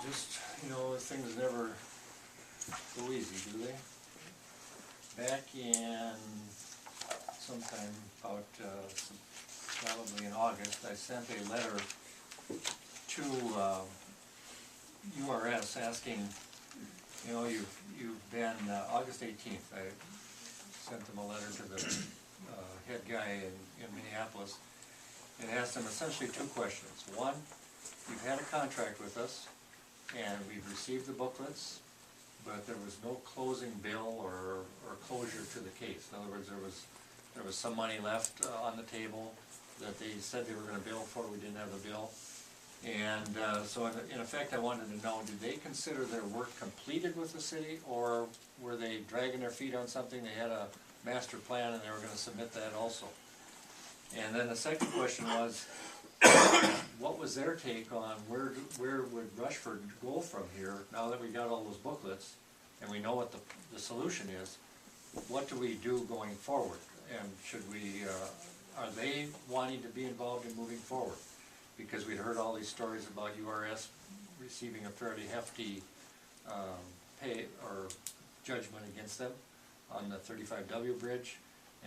just, things never go easy, do they? Back in sometime about, probably in August, I sent a letter to URS asking, you've been, August 18th, I sent them a letter to the head guy in Minneapolis, and asked him essentially two questions. One, you've had a contract with us, and we've received the booklets, but there was no closing bill or closure to the case. In other words, there was some money left on the table that they said they were going to bill for. We didn't have the bill. And so in effect I wanted to know, did they consider their work completed with the city, or were they dragging their feet on something? They had a master plan and they were going to submit that also. And then the second question was, what was their take on where would Rushford go from here now that we got all those booklets and we know what the solution is? What do we do going forward? And should we, are they wanting to be involved in moving forward? Because we'd heard all these stories about URS receiving a fairly hefty pay or judgment against them on the 35W bridge,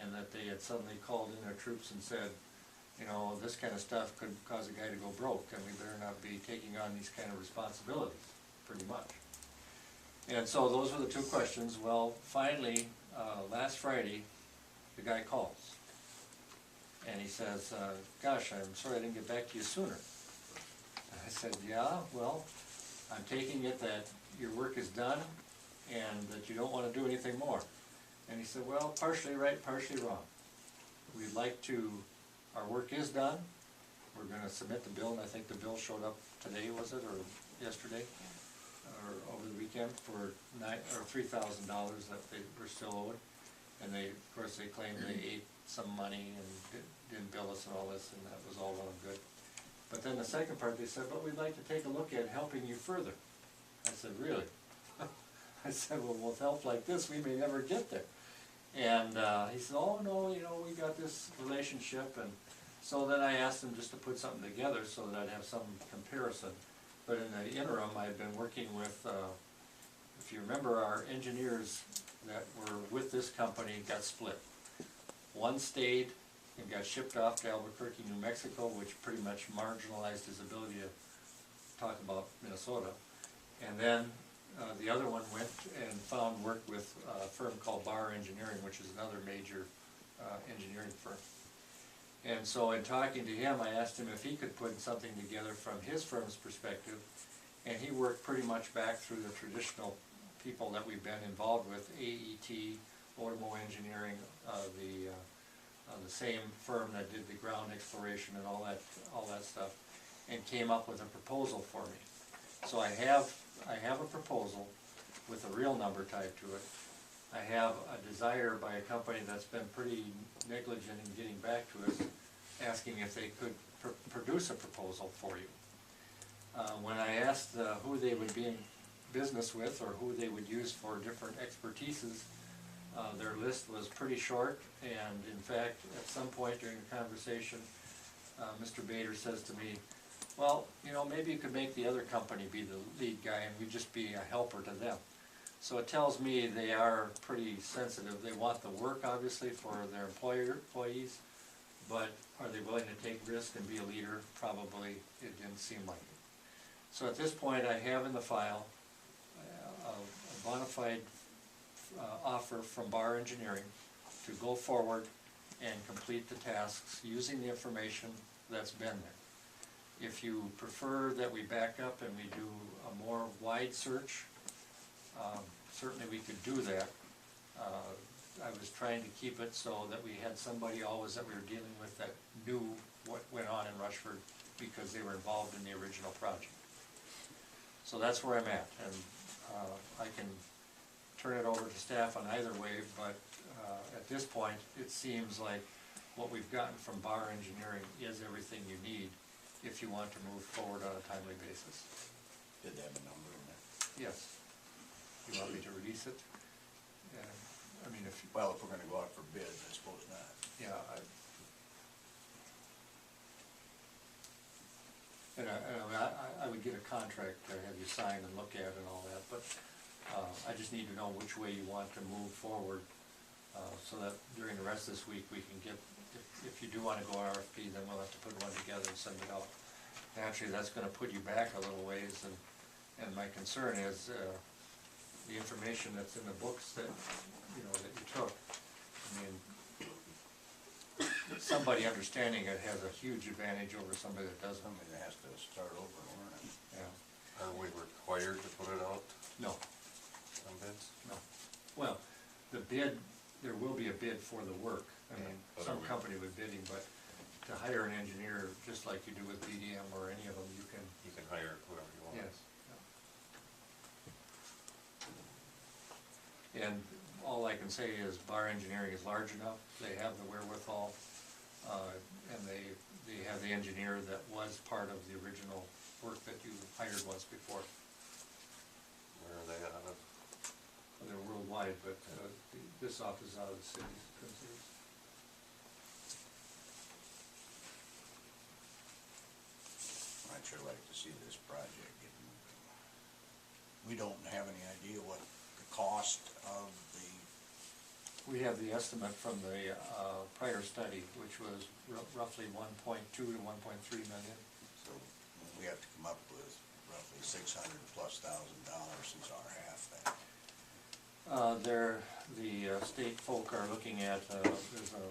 and that they had suddenly called in their troops and said, this kind of stuff could cause a guy to go broke, and we better not be taking on these kind of responsibilities, pretty much. And so those were the two questions. Well, finally, last Friday, the guy calls. And he says, gosh, I'm sorry I didn't get back to you sooner. And I said, yeah, well, I'm taking it that your work is done and that you don't want to do anything more. And he said, well, partially right, partially wrong. We'd like to, our work is done. We're going to submit the bill, and I think the bill showed up today, was it, or yesterday, or over the weekend, for $3,000 that they were still owed. And they, of course, they claimed they ate some money and didn't bill us and all this, and that was all well and good. But then the second part, they said, but we'd like to take a look at helping you further. I said, really? I said, well, with help like this, we may never get there. And he said, oh, no, we got this relationship. And so then I asked him just to put something together so that I'd have some comparison. But in the interim, I've been working with, if you remember, our engineers that were with this company got split. One stayed and got shipped off to Albuquerque, New Mexico, which pretty much marginalized his ability to talk about Minnesota. And then the other one went and found work with a firm called Barr Engineering, which is another major engineering firm. And so in talking to him, I asked him if he could put something together from his firm's perspective, and he worked pretty much back through the traditional people that we've been involved with, AET, Otomo Engineering, the same firm that did the ground exploration and all that stuff, and came up with a proposal for me. So I have a proposal with a real number tied to it. I have a desire by a company that's been pretty negligent in getting back to us, asking if they could produce a proposal for you. When I asked who they would be in business with or who they would use for different expertises, their list was pretty short, and in fact, at some point during the conversation, Mr. Bader says to me, well, maybe you could make the other company be the lead guy and we just be a helper to them. So it tells me they are pretty sensitive. They want the work, obviously, for their employees, but are they willing to take risk and be a leader? Probably it didn't seem like it. So at this point, I have in the file a bona fide offer from Barr Engineering to go forward and complete the tasks using the information that's been there. If you prefer that we back up and we do a more wide search, certainly we could do that. I was trying to keep it so that we had somebody always that we were dealing with that knew what went on in Rushford because they were involved in the original project. So that's where I'm at, and I can turn it over to staff on either way, but at this point it seems like what we've gotten from Barr Engineering is everything you need if you want to move forward on a timely basis. Did they have a number in there? Yes. You want me to release it? Yeah. I mean, if Well, if we're gonna go out for bids, I suppose not. yeah, I would get a contract to have you sign and look at and all that, but, I just need to know which way you want to move forward, so that during the rest of this week, we can get, if you do wanna go RFP, then we'll have to put one together and send it out. Actually, that's gonna put you back a little ways, and my concern is, the information that's in the books that, you know, that you took. I mean, somebody understanding it has a huge advantage over somebody that doesn't. Somebody that has to start over and learn it. Yeah, Are we required to put it out no, on bids? no. Well, the bid, there will be a bid for the work. I mean, But some are we- company would bidding, but to hire an engineer, just like you do with BDM or any of them, you can, You can hire whoever you want. yes. And all I can say is Bar Engineering is large enough, they have the wherewithal, and they have the engineer that was part of the original work that you hired once before. Where are they out of? They're worldwide, but this office is out of the city. Twin Cities. I'd sure like to see this project get moving. We don't have any idea what the cost of the, We have the estimate from the prior study, which was roughly 1.2 to 1.3 million. so we have to come up with roughly $600,000+ since our half that. The state folk are looking at, there's a